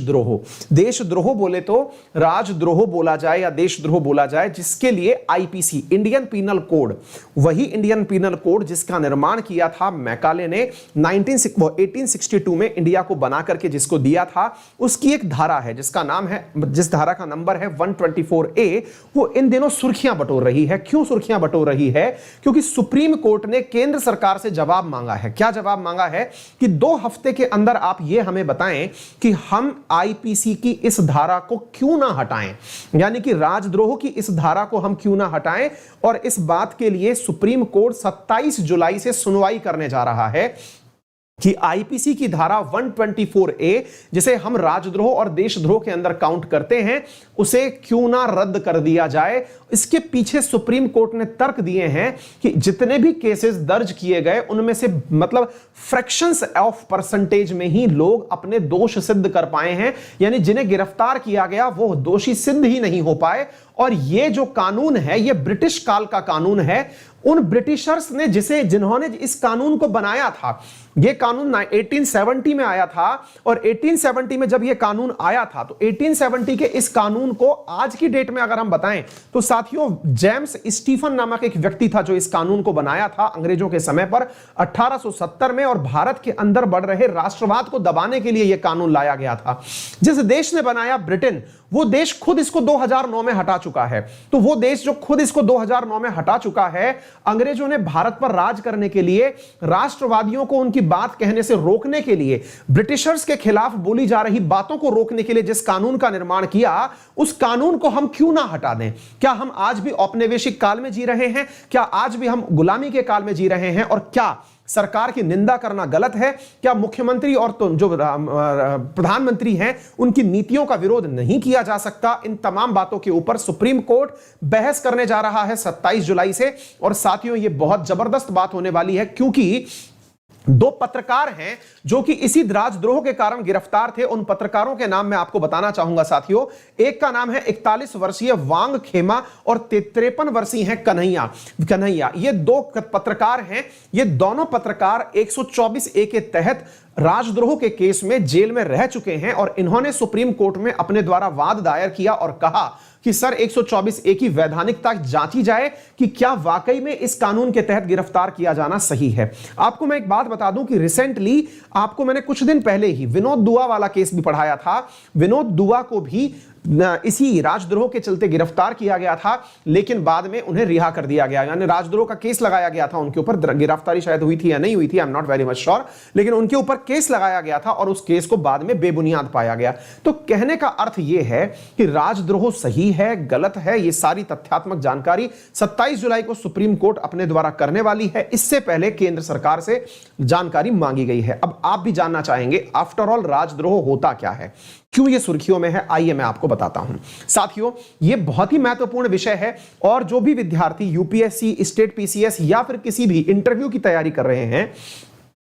द्रोह, देशद्रोह बोले तो राजद्रोह बोला जाए या देशद्रोह बोला जाए, जिसके लिए आईपीसी, इंडियन पीनल कोड, वही इंडियन पीनल कोड जिसका निर्माण किया था मैकाले ने 1862 में इंडिया को बना करके जिसको दिया था, उसकी एक धारा है जिसका नाम है, जिस धारा का नंबर है 124A, वो इन दिनों सुर्खियां बटोर रही है। क्यों सुर्खियां बटोर रही है? क्योंकि सुप्रीम कोर्ट ने केंद्र सरकार से जवाब मांगा है। क्या जवाब मांगा है? कि 2 हफ्ते के अंदर आप ये हमें बताएं कि हम आईपीसी की इस धारा को क्यों ना हटाएं, यानी कि राजद्रोह की इस धारा को हम क्यों ना हटाएं। और इस बात के लिए सुप्रीम कोर्ट 27 जुलाई से सुनवाई करने जा रहा है कि आईपीसी की धारा 124A, जिसे हम राजद्रोह और देशद्रोह के अंदर काउंट करते हैं, उसे क्यों ना रद्द कर दिया जाए। इसके पीछे सुप्रीम कोर्ट ने तर्क दिए हैं कि जितने भी केसेस दर्ज किए गए उनमें से मतलब फ्रैक्शंस ऑफ परसेंटेज में ही लोग अपने दोष सिद्ध कर पाए हैं, यानी जिन्हें गिरफ्तार किया गया वो दोषी सिद्ध ही नहीं हो पाए। और ये जो कानून है ये ब्रिटिश काल का कानून है। उन ब्रिटिशर्स ने जिन्होंने इस कानून को बनाया था, ये कानून 1870 में आया था, और 1870 में जब ये कानून आया था तो 1870 के इस कानून को आज की डेट में अगर हम बताएं तो साथियों, जेम्स स्टीफन नामक एक व्यक्ति था जो इस कानून को बनाया था अंग्रेजों के समय पर 1870 में, और भारत के अंदर बढ़ रहे राष्ट्रवाद को दबाने के लिए यह कानून लाया गया था। जिस देश ने बनाया, ब्रिटेन, वो देश खुद इसको 2009 में हटा चुका है। तो वो देश जो खुद इसको 2009 में हटा चुका है, अंग्रेजों ने भारत पर राज करने के लिए, राष्ट्रवादियों को उनकी बात कहने से रोकने के लिए, ब्रिटिशर्स के खिलाफ बोली जा रही बातों को रोकने के लिए जिस कानून का निर्माण किया, उस कानून को हम क्यों ना हटा दें। क्या हम आज भी औपनिवेशिक काल में जी रहे हैं? क्या आज भी हम गुलामी के काल में जी रहे हैं? और क्या सरकार की निंदा करना गलत है? क्या मुख्यमंत्री और तो जो प्रधानमंत्री हैं उनकी नीतियों का विरोध नहीं किया जा सकता? इन तमाम बातों के ऊपर सुप्रीम कोर्ट बहस करने जा रहा है 27 जुलाई से। और साथियों, यह बहुत जबरदस्त बात होने वाली है, क्योंकि 2 पत्रकार हैं जो कि इसी राजद्रोह के कारण गिरफ्तार थे। उन पत्रकारों के नाम मैं आपको बताना चाहूंगा साथियों। एक का नाम है 41 वर्षीय वांग खेमा और 53 वर्षीय हैं कन्हैया। ये 2 पत्रकार हैं। ये दोनों पत्रकार 124A के तहत राजद्रोह के केस में जेल में रह चुके हैं, और इन्होंने सुप्रीम कोर्ट में अपने द्वारा वाद दायर किया और कहा कि सर 124A की वैधानिकता जांची जाए कि क्या वाकई में इस कानून के तहत गिरफ्तार किया जाना सही है। आपको मैं एक बात बता दूं कि रिसेंटली आपको मैंने कुछ दिन पहले ही विनोद दुआ वाला केस भी पढ़ाया था। विनोद दुआ को भी इसी राजद्रोह के चलते गिरफ्तार किया गया था, लेकिन बाद में उन्हें रिहा कर दिया गया, यानी राजद्रोह का केस लगाया गया था उनके ऊपर। गिरफ्तारी शायद हुई थी या नहीं हुई थी, I am not very much sure, लेकिन उनके ऊपर केस लगाया गया था और उस केस को बाद में बेबुनियाद पाया गया। तो कहने का अर्थ यह है कि राजद्रोह सही है, गलत है, यह सारी तथ्यात्मक जानकारी 27 जुलाई को सुप्रीम कोर्ट अपने द्वारा करने वाली है। इससे पहले केंद्र सरकार से जानकारी मांगी गई है। अब आप भी जानना चाहेंगे आफ्टर ऑल राजद्रोह होता क्या है, क्यों ये सुर्खियों में है? आइए मैं आपको बताता हूं। साथियों, ये बहुत ही महत्वपूर्ण विषय है, और जो भी विद्यार्थी यूपीएससी, स्टेट पीसीएस या फिर किसी भी इंटरव्यू की तैयारी कर रहे हैं,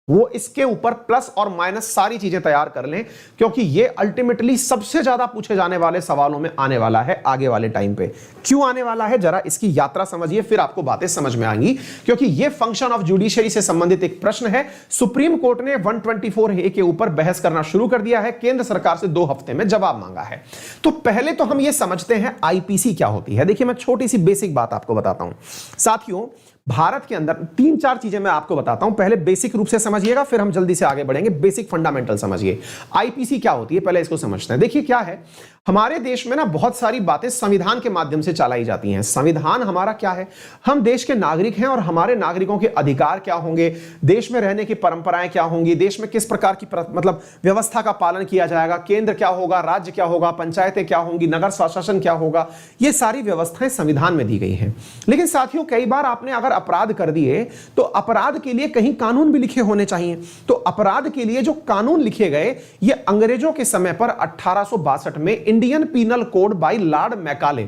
वो इसके ऊपर प्लस और माइनस सारी चीजें तैयार कर लें, क्योंकि ये अल्टीमेटली सबसे ज्यादा पूछे जाने वाले सवालों में आने वाला है आगे वाले टाइम पे। क्यों आने वाला है, जरा इसकी यात्रा समझिए, फिर आपको बातें समझ में आएंगी। क्योंकि ये फंक्शन ऑफ जुडिशरी से संबंधित एक प्रश्न है। सुप्रीम कोर्ट ने 124A के ऊपर बहस करना शुरू कर दिया है। केंद्र सरकार से 2 हफ्ते में जवाब मांगा है। तो पहले तो हम ये समझते हैं आईपीसी क्या होती है। देखिए, मैं छोटी सी बेसिक बात आपको बताता हूं साथियों। भारत के अंदर 3-4 चीजें मैं आपको बताता हूं, पहले बेसिक रूप से समझिएगा, फिर हम जल्दी से आगे बढ़ेंगे। बेसिक फंडामेंटल समझिए, आईपीसी क्या होती है, पहले इसको समझते हैं। देखिए क्या है, हमारे देश में ना बहुत सारी बातें संविधान के माध्यम से चलाई जाती हैं। संविधान हमारा क्या है, हम देश के नागरिक हैं, और हमारे नागरिकों के अधिकार क्या होंगे, देश में रहने की परंपराएं क्या होंगी, देश में किस प्रकार की मतलब व्यवस्था का पालन किया जाएगा, केंद्र क्या होगा, राज्य क्या होगा, पंचायतें क्या होंगी, नगर स्वशासन क्या होगा, ये सारी व्यवस्थाएं संविधान में दी गई हैं। लेकिन साथियों, कई बार आपने अगर अपराध कर दिए तो अपराध के लिए कहीं कानून भी लिखे होने चाहिए। तो अपराध के लिए जो कानून लिखे गए, ये अंग्रेजों के समय पर 1862 में Indian penal code by Lord Macaulay,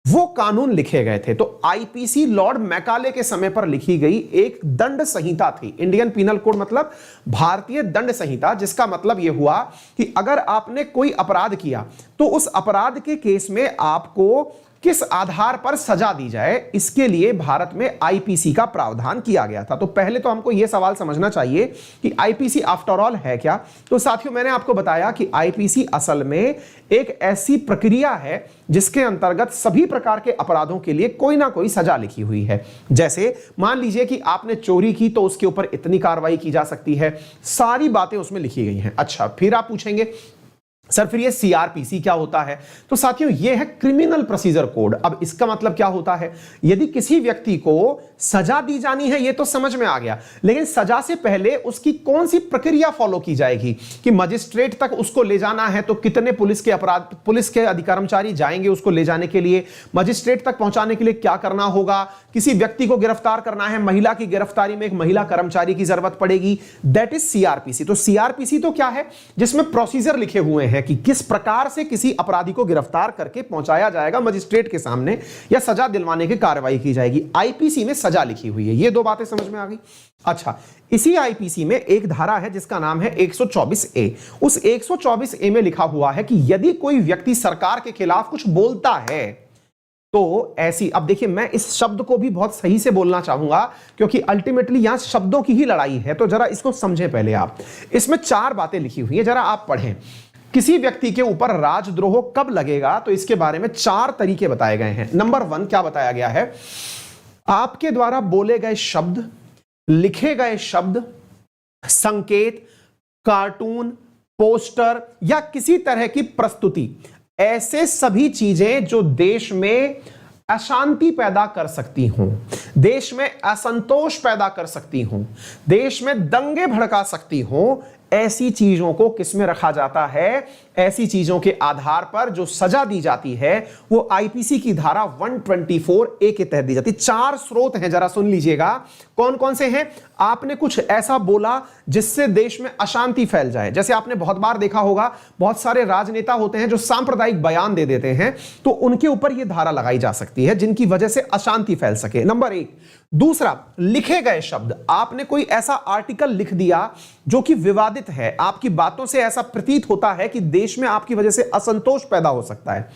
वो कानून लिखे गए थे। तो आईपीसी लॉर्ड मैकाले के समय पर लिखी गई एक दंड संहिता थी। इंडियन पीनल कोड मतलब भारतीय दंड संहिता, जिसका मतलब यह हुआ कि अगर आपने कोई अपराध किया तो उस अपराध के केस में आपको किस आधार पर सजा दी जाए, इसके लिए भारत में आईपीसी का प्रावधान किया गया था। तो पहले तो हमको यह सवाल समझना चाहिए कि आईपीसी आफ्टर ऑल है क्या। तो साथियों, मैंने आपको बताया कि आईपीसी असल में एक ऐसी प्रक्रिया है जिसके अंतर्गत सभी प्रकार के अपराधों के लिए कोई ना कोई सजा लिखी हुई है। जैसे मान लीजिए कि आपने चोरी की तो उसके ऊपर इतनी कार्रवाई की जा सकती है, सारी बातें उसमें लिखी गई हैं। अच्छा, फिर आप पूछेंगे सर फिर ये सीआरपीसी क्या होता है? तो साथियों, ये है क्रिमिनल प्रोसीजर कोड। अब इसका मतलब क्या होता है? यदि किसी व्यक्ति को सजा दी जानी है, ये तो समझ में आ गया, लेकिन सजा से पहले उसकी कौन सी प्रक्रिया फॉलो की जाएगी कि मजिस्ट्रेट तक उसको ले जाना है तो कितने पुलिस के अधिकर्मचारी जाएंगे उसको ले जाने के लिए, मजिस्ट्रेट तक पहुंचाने के लिए क्या करना होगा, किसी व्यक्ति को गिरफ्तार करना है, महिला की गिरफ्तारी में एक महिला कर्मचारी की जरूरत पड़ेगी, दैट इज सीआरपीसी। तो सीआरपीसी तो क्या है? जिसमें प्रोसीजर लिखे हुए हैं कि किस प्रकार से किसी अपराधी को गिरफ्तार करके पहुंचाया जाएगा मजिस्ट्रेट के सामने या सजा दिलवाने की कार्रवाई की जाएगी। आईपीसी में सजा लिखी हुई है। ये दो बातें समझ में आ गई। अच्छा, इसी आईपीसी में एक धारा है जिसका नाम है 124 ए। उस 124 ए में लिखा हुआ है कि यदि कोई व्यक्ति सरकार के खिलाफ कुछ बोलता है तो ऐसी, अब देखिए मैं इस शब्द को भी बहुत सही से बोलना चाहूंगा क्योंकि अल्टीमेटली यहां शब्दों की ही लड़ाई है, तो जरा इसको समझें पहले आप। इसमें 4 बातें लिखी हुई है, जरा आप पढ़ें। किसी व्यक्ति के ऊपर राजद्रोह कब लगेगा, तो इसके बारे में 4 तरीके बताए गए हैं। नंबर 1 क्या बताया गया है? आपके द्वारा बोले गए शब्द, लिखे गए शब्द, संकेत, कार्टून, पोस्टर या किसी तरह की प्रस्तुति, ऐसे सभी चीजें जो देश में अशांति पैदा कर सकती हूं, देश में असंतोष पैदा कर सकती हूं, देश में दंगे भड़का सकती हूं, ऐसी चीजों को किसमें रखा जाता है? ऐसी चीजों के आधार पर जो सजा दी जाती है वो आईपीसी की धारा 124 ए के तहत दी जाती है। 4 स्रोत हैं, जरा सुन लीजिएगा। कौन कौन से हैं? आपने कुछ ऐसा बोला जिससे देश में अशांति फैल जाए। जैसे आपने बहुत बार देखा होगा, बहुत सारे राजनेता होते हैं जो सांप्रदायिक बयान दे देते हैं, तो उनके ऊपर यह धारा लगाई जा सकती है जिनकी वजह से अशांति फैल सके। नंबर 1। दूसरा, लिखे गए शब्द। आपने कोई ऐसा आर्टिकल लिख दिया जो कि विवादित है, आपकी बातों से ऐसा प्रतीत होता है कि देश में आपकी वजह से असंतोष पैदा हो सकता है।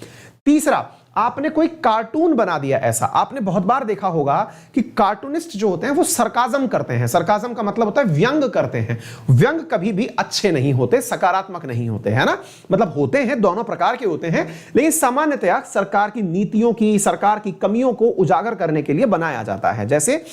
तीसरा, आपने कोई कार्टून बना दिया ऐसा। आपने बहुत बार देखा होगा कि कार्टूनिस्ट जो होते हैं वो सरकाजम करते हैं। सरकाजम का मतलब होता है व्यंग करते हैं। व्यंग कभी भी अच्छे नहीं होते, सकारात्मक नहीं होते, है ना। मतलब होते हैं, दोनों प्रकार के होते हैं, लेकिन सामान्यतया सरकार की नीतियों की, सरकार की कमियों को उजागर करने के लिए बनाया जाता है। जैसे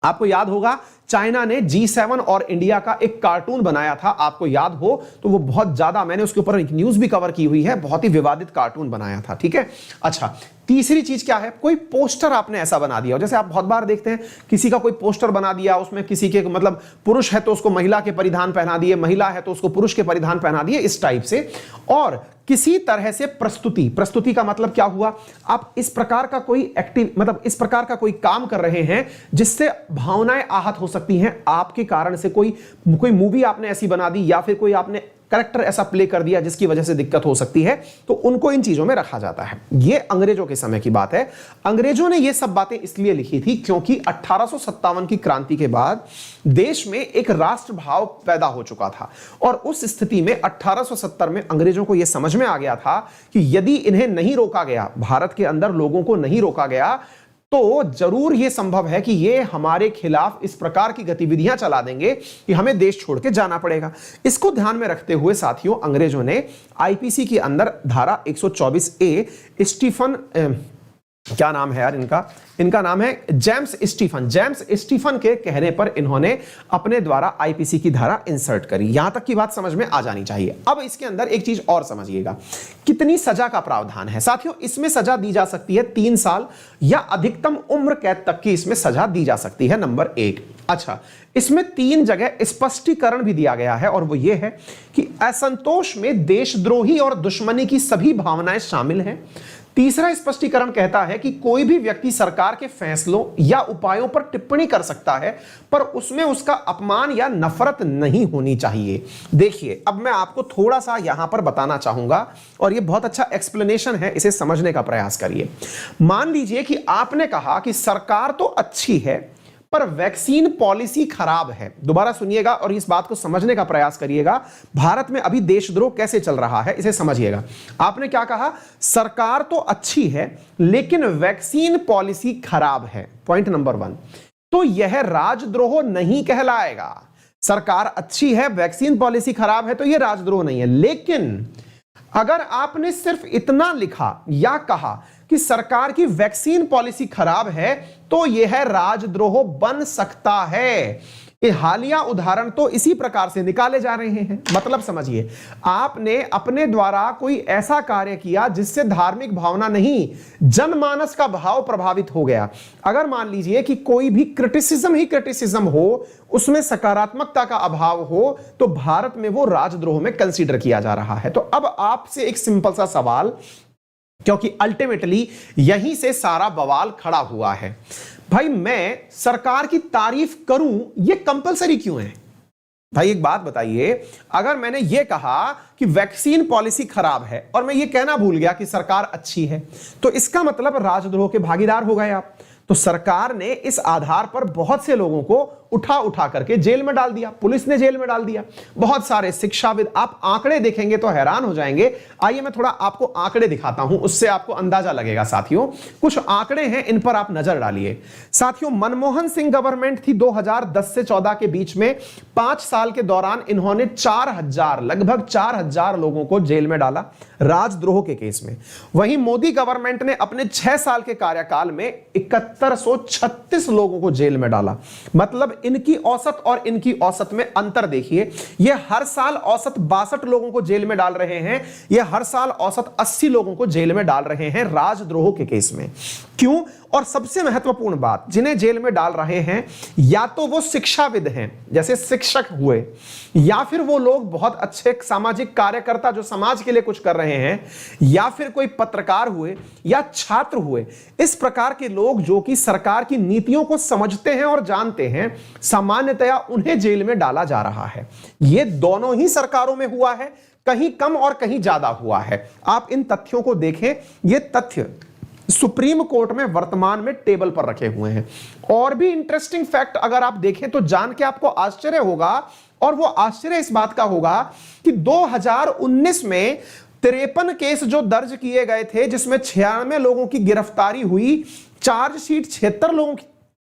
आपको याद होगा, चाइना ने G7 और इंडिया का एक कार्टून बनाया था, आपको याद हो तो वो बहुत ज्यादा, मैंने उसके ऊपर एक न्यूज भी कवर की हुई है, बहुत ही विवादित कार्टून बनाया था। ठीक है। अच्छा, तीसरी चीज क्या है? कोई पोस्टर आपने ऐसा बना दिया, जैसे आप बहुत बार देखते हैं किसी का कोई पोस्टर बना दिया, उसमें किसी के मतलब पुरुष है तो उसको महिला के परिधान पहना दिए, महिला है तो उसको पुरुष के परिधान पहना दिए, इस टाइप से। और किसी तरह से प्रस्तुति का मतलब क्या हुआ? आप इस प्रकार का कोई मतलब इस प्रकार का कोई काम कर रहे हैं जिससे भावनाएं आहत हो सकती हैं आपके कारण से। कोई मूवी आपने ऐसी बना दी या फिर कोई आपने कैरेक्टर ऐसा प्ले कर दिया जिसकी वजह से दिक्कत हो सकती है, तो उनको इन चीजों में रखा जाता है। ये अंग्रेजों के समय की बात है। अंग्रेजों ने ये सब बातें इसलिए लिखी थी क्योंकि 1857 की क्रांति के बाद देश में एक राष्ट्र भाव पैदा हो चुका था, और उस स्थिति में 1870 में अंग्रेजों को यह समझ में आ गया था कि यदि इन्हें नहीं रोका गया, भारत के अंदर लोगों को नहीं रोका गया, तो जरूर यह संभव है कि ये हमारे खिलाफ इस प्रकार की गतिविधियां चला देंगे कि हमें देश छोड़ के जाना पड़ेगा। इसको ध्यान में रखते हुए साथियों, अंग्रेजों ने आईपीसी के अंदर धारा 124 ए, स्टीफन, क्या नाम है यार इनका नाम है जेम्स स्टीफन के कहने पर इन्होंने अपने द्वारा आईपीसी की धारा इंसर्ट करी। यहां तक की बात समझ में आ जानी चाहिए। अब इसके अंदर एक चीज और समझिएगा, कितनी सजा का प्रावधान है। साथियों, इसमें सजा दी जा सकती है 3 साल या अधिकतम उम्र कैद तक की इसमें सजा दी जा सकती है। नंबर 1। अच्छा, इसमें 3 जगह स्पष्टीकरण भी दिया गया है, और वो ये है कि असंतोष में देशद्रोही और दुश्मनी की सभी भावनाएं शामिल हैं। तीसरा स्पष्टीकरण कहता है कि कोई भी व्यक्ति सरकार के फैसलों या उपायों पर टिप्पणी कर सकता है, पर उसमें उसका अपमान या नफरत नहीं होनी चाहिए। देखिए, अब मैं आपको थोड़ा सा यहां पर बताना चाहूंगा, और यह बहुत अच्छा एक्सप्लेनेशन है, इसे समझने का प्रयास करिए। मान लीजिए कि आपने कहा कि सरकार तो अच्छी है पर वैक्सीन पॉलिसी खराब है। दोबारा सुनिएगा और इस बात को समझने का प्रयास करिएगा, भारत में अभी देशद्रोह कैसे चल रहा है इसे समझिएगा। आपने क्या कहा? सरकार तो अच्छी है लेकिन वैक्सीन पॉलिसी खराब है, पॉइंट नंबर 1। तो यह राजद्रोह नहीं कहलाएगा। सरकार अच्छी है, वैक्सीन पॉलिसी खराब है, तो यह राजद्रोह नहीं है। लेकिन अगर आपने सिर्फ इतना लिखा या कहा कि सरकार की वैक्सीन पॉलिसी खराब है तो यह राजद्रोह बन सकता है। ये हालिया उदाहरण तो इसी प्रकार से निकाले जा रहे हैं। मतलब समझिए, आपने अपने द्वारा कोई ऐसा कार्य किया जिससे धार्मिक भावना नहीं, जनमानस का भाव प्रभावित हो गया। अगर मान लीजिए कि कोई भी क्रिटिसिज्म हो, उसमें सकारात्मकता का अभाव हो, तो भारत में वो राजद्रोह में कंसीडर किया जा रहा है। तो अब आपसे एक सिंपल सा सवाल, क्योंकि अल्टीमेटली यहीं से सारा बवाल खड़ा हुआ है, भाई मैं सरकार की तारीफ करूं, यह कंपलसरी क्यों है? भाई एक बात बताइए, अगर मैंने यह कहा कि वैक्सीन पॉलिसी खराब है और मैं यह कहना भूल गया कि सरकार अच्छी है, तो इसका मतलब राजद्रोह के भागीदार हो गए आप। तो सरकार ने इस आधार पर बहुत से लोगों को उठा करके जेल में डाल दिया, पुलिस ने जेल में डाल दिया। बहुत सारे शिक्षाविद, आप आंकड़े देखेंगे तो हैरान हो जाएंगे। आइए मैं थोड़ा आपको आंकड़े दिखाता हूं, उससे आपको अंदाजा लगेगा। साथियों कुछ आंकड़े हैं, इन पर आप नजर डालिए। साथियों मनमोहन सिंह गवर्नमेंट थी 2010 से 14 के बीच में, 5 साल के दौरान इन्होंने 4000, लगभग 4000 लोगों को जेल में डाला राजद्रोह के केस में। वहीं मोदी गवर्नमेंट ने अपने 6 साल के कार्यकाल में 7136 लोगों को जेल में डाला। मतलब इनकी औसत और इनकी औसत में अंतर देखिए। ये हर साल औसत 62 लोगों को जेल में डाल रहे हैं, ये हर साल औसत 80 लोगों को जेल में डाल रहे हैं राजद्रोह के केस में। क्यों? और सबसे महत्वपूर्ण बात, जिन्हें जेल में डाल रहे हैं या तो वो शिक्षाविद हैं, जैसे शिक्षक हुए, या फिर वो लोग बहुत अच्छे सामाजिक कार्यकर्ता जो समाज के लिए कुछ कर रहे हैं, या फिर कोई पत्रकार हुए या छात्र हुए। इस प्रकार के लोग जो कि सरकार की नीतियों को समझते हैं और जानते हैं, सामान्यतया उन्हें जेल में डाला जा रहा है। यह दोनों ही सरकारों में हुआ है, कहीं कम और कहीं ज्यादा हुआ है। आप इन तथ्यों को देखें, ये तथ्य सुप्रीम कोर्ट में वर्तमान में टेबल पर रखे हुए हैं। और भी इंटरेस्टिंग फैक्ट अगर आप देखें तो जान के आपको आश्चर्य होगा, और वो आश्चर्य इस बात का होगा कि 2019 में 53 केस जो दर्ज किए गए थे, जिसमें 96 लोगों की गिरफ्तारी हुई, चार्जशीट 76 लोगों की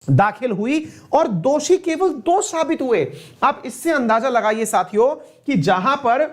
दाखिल हुई और दोषी केवल 2 साबित हुए। आप इससे अंदाजा लगाइए साथियों कि जहां पर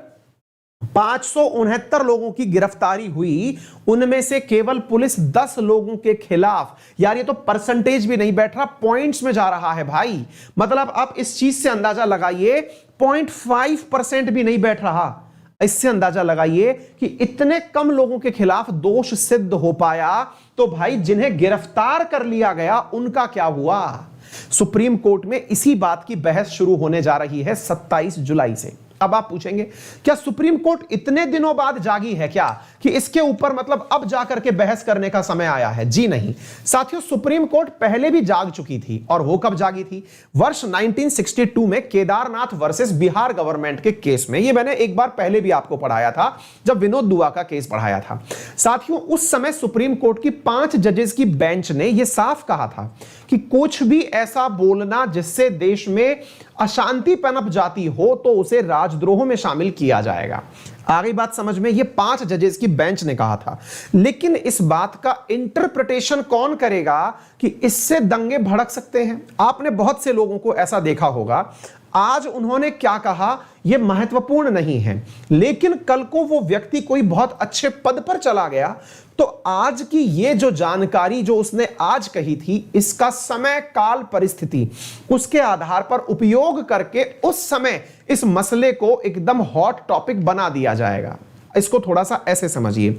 569 लोगों की गिरफ्तारी हुई, उनमें से केवल पुलिस 10 लोगों के खिलाफ। यार ये तो परसेंटेज भी नहीं बैठ रहा, पॉइंट्स में जा रहा है भाई। मतलब आप इस चीज से अंदाजा लगाइए, 0.5% भी नहीं बैठ रहा। इससे अंदाजा लगाइए कि इतने कम लोगों के खिलाफ दोष सिद्ध हो पाया, तो भाई जिन्हें गिरफ्तार कर लिया गया उनका क्या हुआ? सुप्रीम कोर्ट में इसी बात की बहस शुरू होने जा रही है 27 जुलाई से। अब आप पूछेंगे, क्या सुप्रीम कोर्ट इतने दिनों बाद जागी है क्या कि इसके ऊपर मतलब अब जाकर के बहस करने का समय आया है? जी नहीं साथियों, सुप्रीम कोर्ट पहले भी जाग चुकी थी। और वो कब जागी थी? वर्ष 1962 में केदारनाथ वर्सेस बिहार गवर्नमेंट के केस में। ये मैंने एक बार पहले भी आपको पढ़ाया था, जब विनोद दुआ का केस पढ़ाया था। साथियों उस समय सुप्रीम कोर्ट की 5 जजेस की बेंच ने यह साफ कहा था कि कुछ भी ऐसा बोलना जिससे देश में अशांति पनप जाती हो तो उसे राजद्रोह में शामिल किया जाएगा। आगे बात समझ में, ये 5 जजेस की बेंच ने कहा था। लेकिन इस बात का इंटरप्रिटेशन कौन करेगा कि इससे दंगे भड़क सकते हैं? आपने बहुत से लोगों को ऐसा देखा होगा, आज उन्होंने क्या कहा यह महत्वपूर्ण नहीं है, लेकिन कल को वो व्यक्ति कोई बहुत अच्छे पद पर चला गया तो आज की ये जो जानकारी जो उसने आज कही थी, इसका समय काल परिस्थिति उसके आधार पर उपयोग करके उस समय इस मसले को एकदम हॉट टॉपिक बना दिया जाएगा। इसको थोड़ा सा ऐसे समझिए,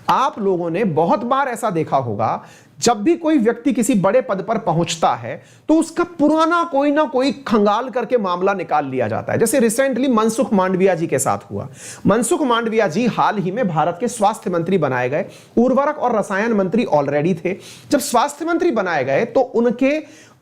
आप लोगों ने बहुत बार ऐसा देखा होगा, जब भी कोई व्यक्ति किसी बड़े पद पर पहुंचता है तो उसका पुराना कोई ना कोई खंगाल करके मामला निकाल लिया जाता है। जैसे रिसेंटली मनसुख मांडविया जी के साथ हुआ। मनसुख मांडविया जी हाल ही में भारत के स्वास्थ्य मंत्री बनाए गए, उर्वरक और रसायन मंत्री ऑलरेडी थे। जब स्वास्थ्य मंत्री बनाए गए तो उनके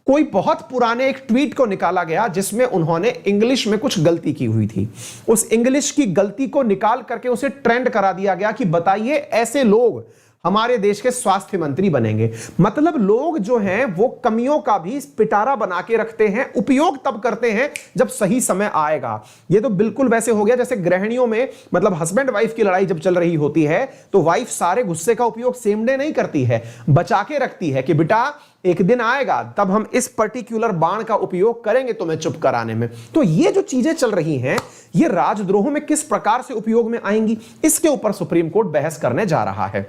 कोई बहुत पुराने एक ट्वीट को निकाला गया जिसमें उन्होंने इंग्लिश में कुछ गलती की हुई थी। उस इंग्लिश की गलती को निकाल करके उसे ट्रेंड करा दिया गया कि बताइए ऐसे लोग हमारे देश के स्वास्थ्य मंत्री बनेंगे। मतलब लोग जो हैं वो कमियों का भी पिटारा बना के रखते हैं, उपयोग तब करते हैं जब सही समय आएगा। ये तो बिल्कुल वैसे हो गया जैसे गृहिणियों में, मतलब हस्बैंड वाइफ की लड़ाई जब चल रही होती है तो वाइफ सारे गुस्से का उपयोग सेम डे नहीं करती है, बचा के रखती है कि बेटा एक दिन आएगा तब हम इस पर्टिकुलर बाण का उपयोग करेंगे तुम्हें चुप कराने में। तो ये जो चीजें चल रही हैं ये राजद्रोह में किस प्रकार से उपयोग में आएंगी, इसके ऊपर सुप्रीम कोर्ट बहस करने जा रहा है।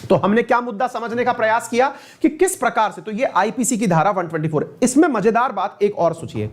तो हमने क्या मुद्दा समझने का प्रयास किया कि किस प्रकार से, तो ये आईपीसी की धारा 124। इसमें मजेदार बात एक और सोचिए,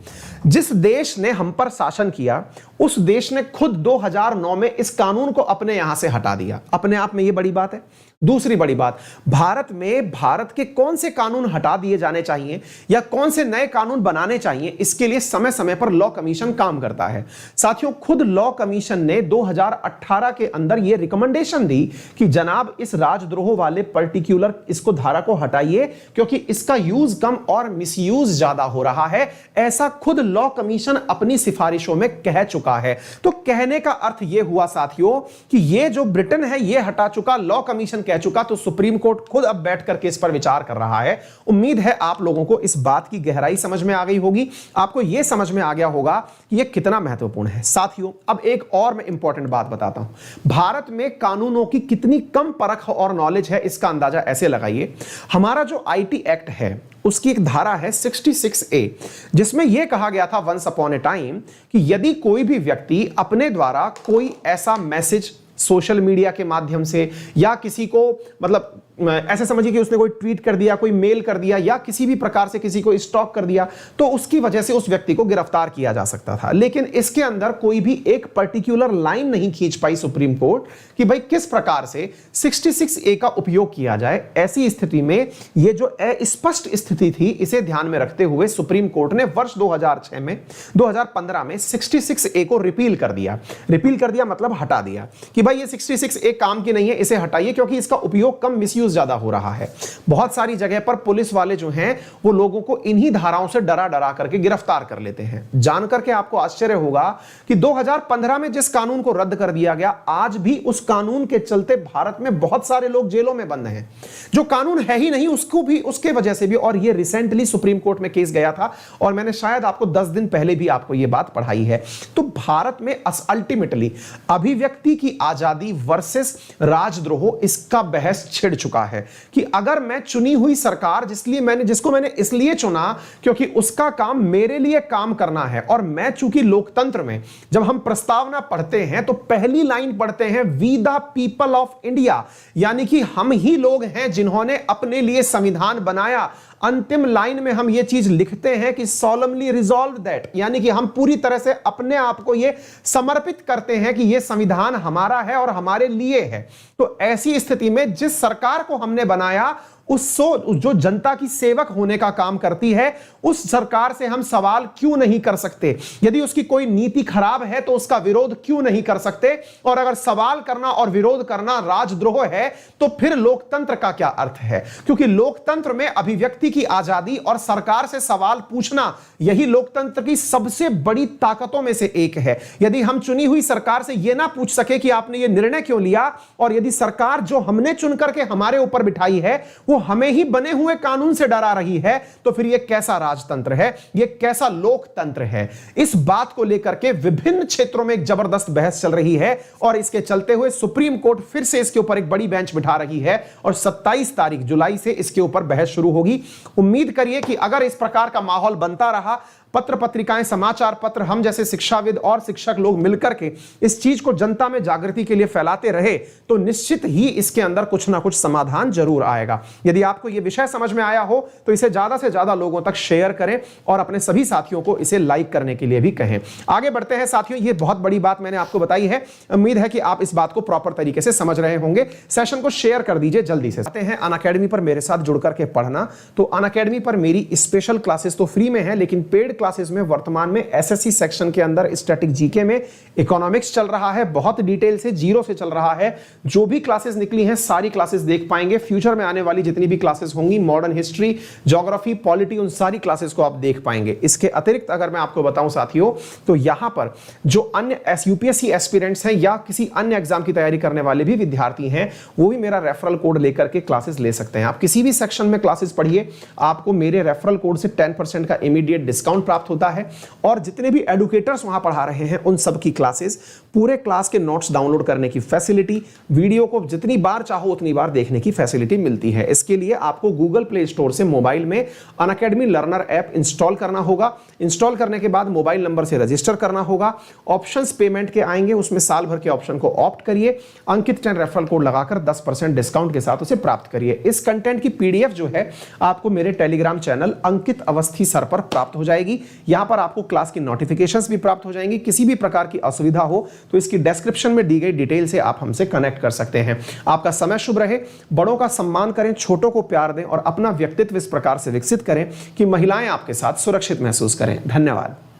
जिस देश ने हम पर शासन किया उस देश ने खुद 2009 में इस कानून को अपने यहां से हटा दिया। अपने आप में यह बड़ी बात है। दूसरी बड़ी बात, भारत में भारत के कौन से कानून हटा दिए जाने चाहिए या कौन से नए कानून बनाने चाहिए, इसके लिए समय समय पर लॉ कमीशन काम करता है। साथियों, खुद लॉ कमीशन ने 2018 के अंदर यह रिकमेंडेशन दी कि जनाब इस राजद्रोह वाले पर्टिकुलर इसको धारा को हटाइए क्योंकि इसका यूज कम और मिसयूज ज्यादा हो रहा है। ऐसा खुद लॉ कमीशन अपनी सिफारिशों में कह चुका है। तो कहने का अर्थ यह हुआ साथियों कि यह जो ब्रिटेन है यह हटा चुका, लॉ कमीशन कह चुका, तो सुप्रीम कोर्ट खुद अब बैठ करके इस पर विचार कर रहा है। उम्मीद है आप लोगों को इस बात की गहराई समझ में आ गई होगी, आपको यह समझ में आ गया होगा कि यह कितना महत्वपूर्ण है। साथियों, अब एक और मैं इंपॉर्टेंट बात बताता हूं। भारत में कानूनों की कितनी कम परख और नॉलेज है इसका अंदाजा ऐसे लगाइए। हमारा जो आईटी एक्ट है उसकी एक धारा है 66A, जिसमें यह कहा गया था वंस अपॉन ए टाइम कि यदि कोई भी व्यक्ति अपने द्वारा कोई ऐसा मैसेज सोशल मीडिया के माध्यम से या किसी को, मतलब ऐसे समझिए कि उसने कोई ट्वीट कर दिया, कोई मेल कर दिया या किसी भी प्रकार से किसी को स्टॉक कर दिया, तो उसकी वजह से उस व्यक्ति को गिरफ्तार किया जा सकता था। लेकिन इसके अंदर कोई भी एक पर्टिकुलर लाइन नहीं खींच पाई सुप्रीम कोर्ट कि भाई किस प्रकार से 66A का उपयोग किया जाए। ऐसी स्थिति में यह जो अस्पष्ट स्थिति थी इसे ध्यान में रखते हुए सुप्रीम कोर्ट ने वर्ष 2015 में 66A को रिपील कर दिया। रिपील कर दिया मतलब हटा दिया कि भाई ये 66A काम की नहीं है, इसे हटाइए क्योंकि इसका उपयोग कम, मिसयूज ज्यादा हो रहा है। बहुत सारी जगह पर पुलिस वाले जो हैं वो लोगों को इन्हीं धाराओं से डरा डरा करके गिरफ्तार कर लेते हैं। जानकर के आपको आश्चर्य होगा कि 2015 में जिस कानून को रद्द कर दिया गया, आज भी उस कानून के चलते भारत में बहुत सारे लोग जेलों में बंद हैं। जो कानून है ही नहीं उसको भी, उसके वजह से भी, और ये रिसेंटली सुप्रीम कोर्ट में केस गया था और मैंने शायद आपको 10 दिन पहले भी आपको ये बात पढ़ाई है। तो भारत में अल्टीमेटली अभिव्यक्ति की आजादी वर्सेस राजद्रोह, इसका बहस छिड़ चुका है कि अगर मैं चुनी हुई सरकार, जिसको मैंने इसलिए चुना क्योंकि उसका काम मेरे लिए काम करना है, और मैं चूंकि लोकतंत्र में जब हम प्रस्तावना पढ़ते हैं तो पहली लाइन पढ़ते हैं we the people of India, यानी कि हम ही लोग हैं जिन्होंने अपने लिए संविधान बनाया। अंतिम लाइन में हम ये चीज लिखते हैं कि solemnly resolved that, यानी कि हम पूरी तरह से अपने आप को ये समर्पित करते हैं कि ये संविधान हमारा है और हमारे लिए है। तो ऐसी स्थिति में जिस सरकार को हमने बनाया जो जनता की सेवक होने का काम करती है, उस सरकार से हम सवाल क्यों नहीं कर सकते? यदि उसकी कोई नीति खराब है तो उसका विरोध क्यों नहीं कर सकते? और अगर सवाल करना और विरोध करना राजद्रोह है तो फिर लोकतंत्र का क्या अर्थ है? क्योंकि लोकतंत्र में अभिव्यक्ति की आजादी और सरकार से सवाल पूछना, यही लोकतंत्र की सबसे बड़ी ताकतों में से एक है। यदि हम चुनी हुई सरकार से यह ना पूछ सके कि आपने यह निर्णय क्यों लिया, और यदि सरकार जो हमने चुन करके हमारे ऊपर बिठाई है वो हमें ही बने हुए कानून से डरा रही है, तो फिर यह कैसा राजतंत्र है, यह कैसा लोकतंत्र है? इस बात को लेकर के विभिन्न क्षेत्रों में एक जबरदस्त बहस चल रही है और इसके चलते हुए सुप्रीम कोर्ट फिर से इसके ऊपर एक बड़ी बेंच बिठा रही है और 27 तारीख जुलाई से इसके ऊपर बहस शुरू होगी। उम्मीद करिए कि अगर इस प्रकार का माहौल बनता रहा, पत्र पत्रिकाएं, समाचार पत्र, हम जैसे शिक्षाविद और शिक्षक लोग मिलकर के इस चीज को जनता में जागृति के लिए फैलाते रहे, तो निश्चित ही इसके अंदर कुछ ना कुछ समाधान जरूर आएगा। यदि आपको यह विषय समझ में आया हो तो इसे ज्यादा से ज्यादा लोगों तक शेयर करें और अपने सभी साथियों को इसे लाइक करने के लिए भी कहें। आगे बढ़ते हैं साथियों, यह बहुत बड़ी बात मैंने आपको बताई है, उम्मीद है कि आप इस बात को प्रॉपर तरीके से समझ रहे होंगे। सेशन को शेयर कर दीजिए जल्दी से। आते हैं अनअकैडमी पर मेरे साथ जुड़ करके पढ़ना। तो अनअकैडमी पर मेरी स्पेशल क्लासेस तो फ्री में है, लेकिन पेड क्लासेस में वर्तमान में एसएससी सेक्शन के अंदर स्टैटिक जीके में इकोनॉमिक्स चल रहा है, बहुत डिटेल से जीरो से चल रहा है। जो भी क्लासेस निकली हैं सारी क्लासेस देख पाएंगे। फ्यूचर में आने वाली जितनी भी क्लासेस होंगी, मॉडर्न हिस्ट्री, ज्योग्राफी, पॉलिटी, उन सारी क्लासेस को आप देख पाएंगे। इसके अतिरिक्त अगर मैं आपको बताऊं साथियों, तो यहां पर जो अन्य यूपीएससी एस्पिरेंट्स हैं या किसी अन्य एग्जाम की तैयारी करने वाले भी विद्यार्थी हैं, वो भी मेरा रेफरल कोड लेकर के क्लासेस ले सकते हैं। आप किसी भी सेक्शन में क्लासेस पढ़िए, आपको मेरे रेफरल कोड से 10% का इमीडिएट डिस्काउंट प्राप्त होता है। और जितने भी एडुकेटर्स वहां पढ़ा रहे हैं उन सब की क्लासेस, पूरे क्लास के नोट्स डाउनलोड करने की फैसिलिटी, वीडियो को जितनी बार चाहो उतनी बार देखने की फैसिलिटी मिलती है। इसके लिए आपको गूगल प्ले स्टोर से मोबाइल में अनअकैडमी लर्नर ऐप इंस्टॉल करना होगा। इंस्टॉल करने के बाद मोबाइल नंबर से रजिस्टर करना होगा। ऑप्शंस पेमेंट के आएंगे, उसमें साल भर के ऑप्शन को ऑप्ट करिए, अंकित 10 रेफरल कोड लगाकर 10% डिस्काउंट के साथ उसे प्राप्त करिए। इस कंटेंट की पीडीएफ जो है आपको मेरे टेलीग्राम चैनल अंकित अवस्थी सर पर प्राप्त हो जाएगी। यहां पर आपको क्लास की नोटिफिकेशंस भी प्राप्त हो जाएंगी। किसी भी प्रकार की असुविधा हो तो इसकी डिस्क्रिप्शन में दी गई डिटेल से आप हमसे कनेक्ट कर सकते हैं। आपका समय शुभ रहे, बड़ों का सम्मान करें, छोटों को प्यार दें और अपना व्यक्तित्व इस प्रकार से विकसित करें कि महिलाएं आपके साथ सुरक्षित महसूस करें। धन्यवाद।